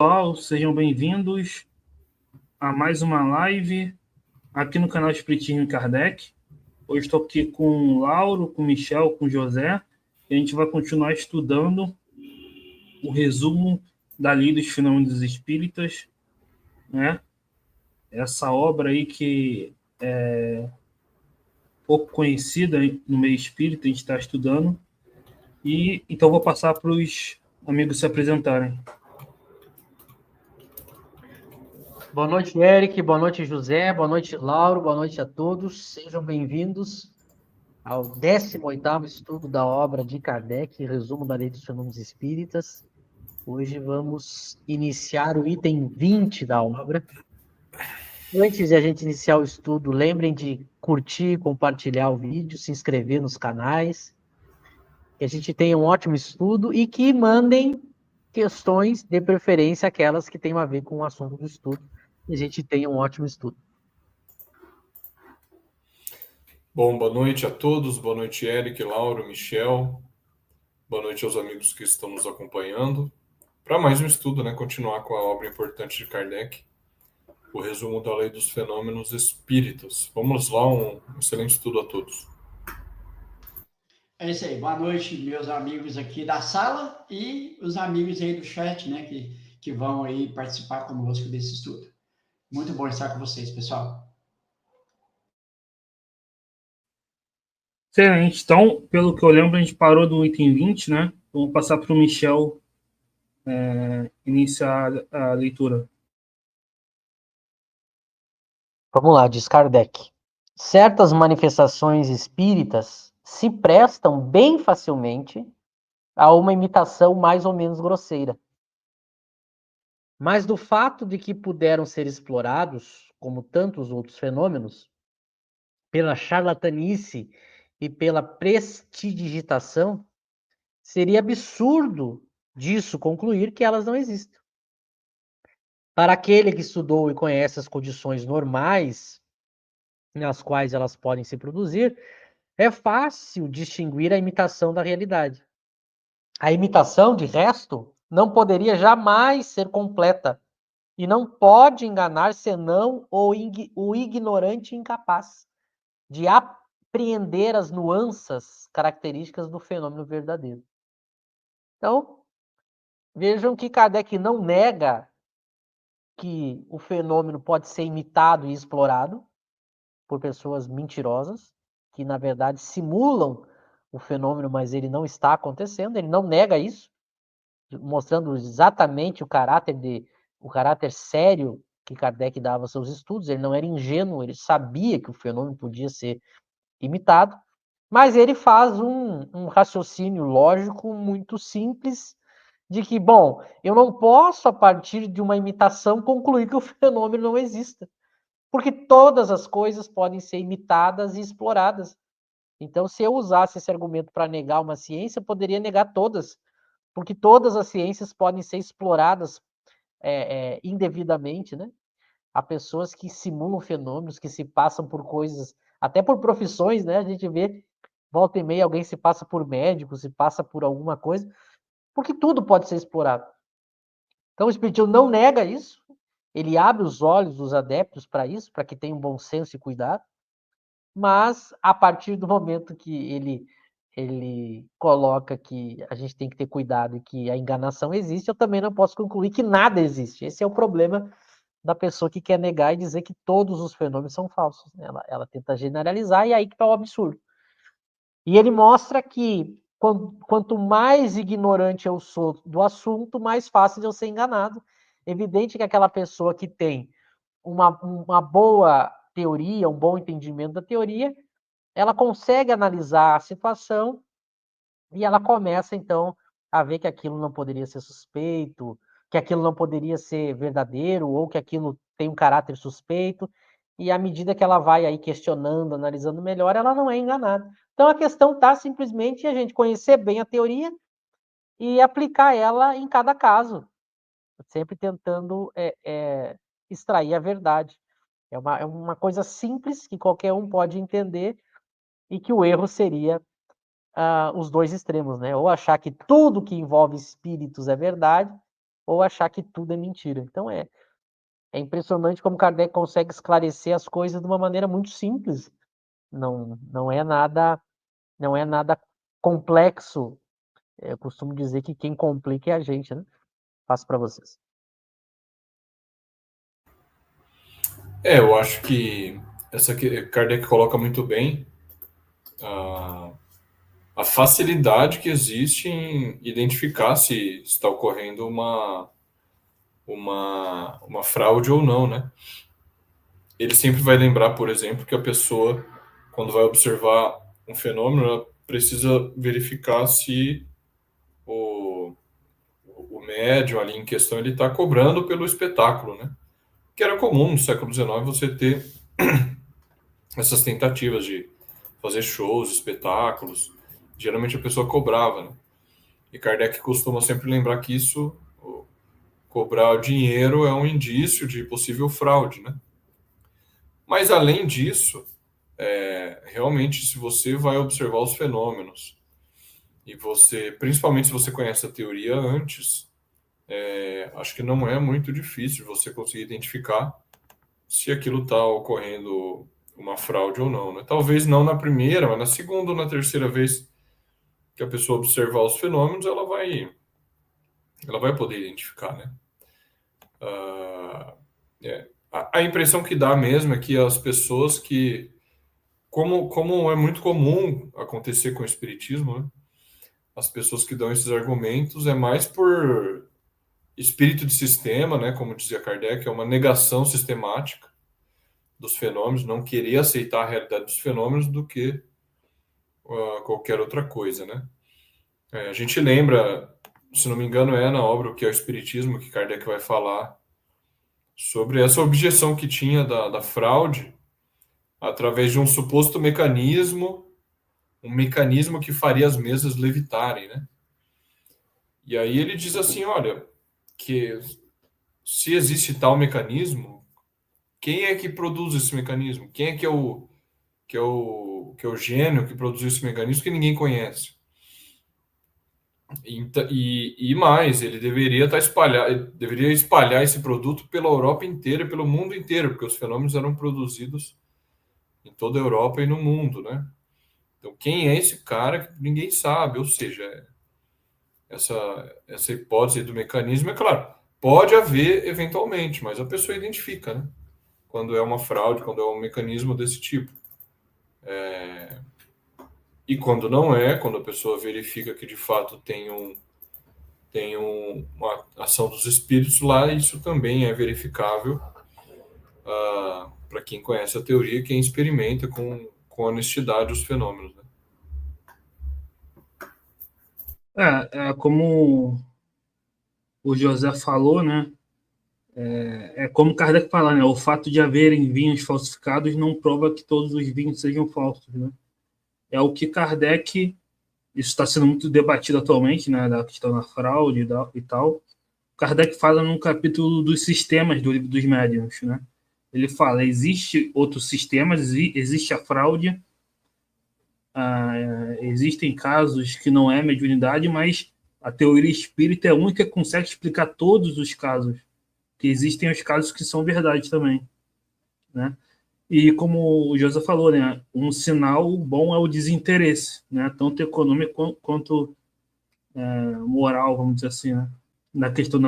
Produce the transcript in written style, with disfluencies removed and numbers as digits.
Pessoal, sejam bem-vindos a mais uma live aqui no canal Espiritismo Kardec. Hoje estou aqui com o Lauro, com o Michel, com o José, e a gente vai continuar estudando o resumo da Lei dos Fenômenos Espíritas, né? Essa obra aí que é pouco conhecida no meio espírita, a gente está estudando. E então vou passar para os amigos se apresentarem. Boa noite, Eric. Boa noite, José. Boa noite, Lauro. Boa noite a todos. Sejam bem-vindos ao 18º estudo da obra de Kardec, Resumo da Lei dos Fenômenos Espíritas. Hoje vamos iniciar o item 20 da obra. Antes de a gente iniciar o estudo, lembrem de curtir, compartilhar o vídeo, se inscrever nos canais, que a gente tenha um ótimo estudo e que mandem questões, de preferência aquelas que tenham a ver com o assunto do estudo, e a gente tenha um ótimo estudo. Bom, boa noite a todos, boa noite Eric, Lauro, Michel, boa noite aos amigos que estão nos acompanhando. Para mais um estudo, continuar com a obra importante de Kardec, o resumo da Lei dos Fenômenos Espíritas. Vamos lá, um excelente estudo a todos. É isso aí, boa noite, meus amigos aqui da sala e os amigos aí do chat, que vão aí participar conosco desse estudo. Muito bom estar com vocês, pessoal. Excelente. Então, pelo que eu lembro, a gente parou do item 20, né? Vamos passar para o Michel iniciar a leitura. Vamos lá, diz Kardec. Certas manifestações espíritas se prestam bem facilmente a uma imitação mais ou menos grosseira. Mas do fato de que puderam ser explorados, como tantos outros fenômenos, pela charlatanice e pela prestidigitação, seria absurdo disso concluir que elas não existem. Para aquele que estudou e conhece as condições normais nas quais elas podem se produzir, é fácil distinguir a imitação da realidade. A imitação, de resto, não poderia jamais ser completa e não pode enganar senão o ignorante incapaz de apreender as nuances características do fenômeno verdadeiro. Então, vejam que Kardec não nega que o fenômeno pode ser imitado e explorado por pessoas mentirosas, que na verdade simulam o fenômeno, mas ele não está acontecendo, ele não nega isso, mostrando exatamente o caráter sério que Kardec dava aos seus estudos. Ele não era ingênuo, ele sabia que o fenômeno podia ser imitado, mas ele faz um raciocínio lógico muito simples de que, bom, eu não posso, a partir de uma imitação, concluir que o fenômeno não exista. Porque todas as coisas podem ser imitadas e exploradas. Então, se eu usasse esse argumento para negar uma ciência, eu poderia negar todas. Porque todas as ciências podem ser exploradas indevidamente, né? Há pessoas que simulam fenômenos, que se passam por coisas, até por profissões, né? A gente vê, volta e meia, alguém se passa por médico, se passa por alguma coisa, porque tudo pode ser explorado. Então, o Espiritismo não nega isso, ele abre os olhos dos adeptos para isso, para que tenham bom senso e cuidado, mas a partir do momento que ele coloca que a gente tem que ter cuidado e que a enganação existe, eu também não posso concluir que nada existe. Esse é o problema da pessoa que quer negar e dizer que todos os fenômenos são falsos. Ela tenta generalizar e aí que está o absurdo. E ele mostra que quanto mais ignorante eu sou do assunto, mais fácil de eu ser enganado. Evidente que aquela pessoa que tem uma boa teoria, um bom entendimento da teoria, ela consegue analisar a situação e ela começa, então, a ver que aquilo não poderia ser suspeito, que aquilo não poderia ser verdadeiro, ou que aquilo tem um caráter suspeito, e à medida que ela vai aí questionando, analisando melhor, ela não é enganada. Então, a questão está simplesmente em a gente conhecer bem a teoria e aplicar ela em cada caso, sempre tentando extrair a verdade. É uma coisa simples que qualquer um pode entender e que o erro seria os dois extremos, né? Ou achar que tudo que envolve espíritos é verdade, ou achar que tudo é mentira. Então é impressionante como Kardec consegue esclarecer as coisas de uma maneira muito simples. Não é nada complexo. Eu costumo dizer que quem complica é a gente, né? Passo para vocês. Eu acho que essa que Kardec coloca muito bem a facilidade que existe em identificar se está ocorrendo uma fraude ou não, né? Ele sempre vai lembrar, por exemplo, que a pessoa, quando vai observar um fenômeno, ela precisa verificar se o médium ali em questão ele está cobrando pelo espetáculo, né? Que era comum no século XIX você ter essas tentativas de fazer shows, espetáculos. Geralmente a pessoa cobrava, né? E Kardec costuma sempre lembrar que isso, cobrar o dinheiro é um indício de possível fraude, né? Mas além disso, realmente se você vai observar os fenômenos e você, principalmente se você conhece a teoria antes, acho que não é muito difícil você conseguir identificar se aquilo está ocorrendo uma fraude ou não, né? Talvez não na primeira, mas na segunda ou na terceira vez que a pessoa observar os fenômenos, ela vai poder identificar, né? A impressão que dá mesmo é que as pessoas que, como é muito comum acontecer com o espiritismo, né? As pessoas que dão esses argumentos é mais por espírito de sistema, né? Como dizia Kardec, é uma negação sistemática dos fenômenos, não querer aceitar a realidade dos fenômenos do que qualquer outra coisa, né? A gente lembra, se não me engano, na obra O que é o Espiritismo, que Kardec vai falar sobre essa objeção que tinha da fraude através de um suposto mecanismo, um mecanismo que faria as mesas levitarem, né? E aí ele diz assim, olha, que se existe tal mecanismo, quem é que produz esse mecanismo? Quem é que é o gênio que produziu esse mecanismo que ninguém conhece? E mais, ele deveria espalhar esse produto pela Europa inteira, pelo mundo inteiro, porque os fenômenos eram produzidos em toda a Europa e no mundo, né? Então, quem é esse cara que ninguém sabe? Ou seja, essa hipótese do mecanismo, é claro, pode haver eventualmente, mas a pessoa identifica, né? Quando é uma fraude, quando é um mecanismo desse tipo. E quando não quando a pessoa verifica que de fato tem uma ação dos espíritos lá, isso também é verificável para quem conhece a teoria, quem experimenta com honestidade os fenômenos, né? Como o José falou, né? Como Kardec fala, né? O fato de haverem vinhos falsificados não prova que todos os vinhos sejam falsos, né? É o que Kardec, isso está sendo muito debatido atualmente, né? Da questão da fraude e tal. Kardec fala num capítulo dos sistemas do livro dos médiuns, né? Ele fala, existe outros sistemas, existe a fraude, existem casos que não é mediunidade, mas a teoria espírita é a única que consegue explicar todos os casos, que existem os casos que são verdade também, né? E como o José falou, né, um sinal bom é o desinteresse, né, tanto econômico quanto moral, vamos dizer assim, né, na questão da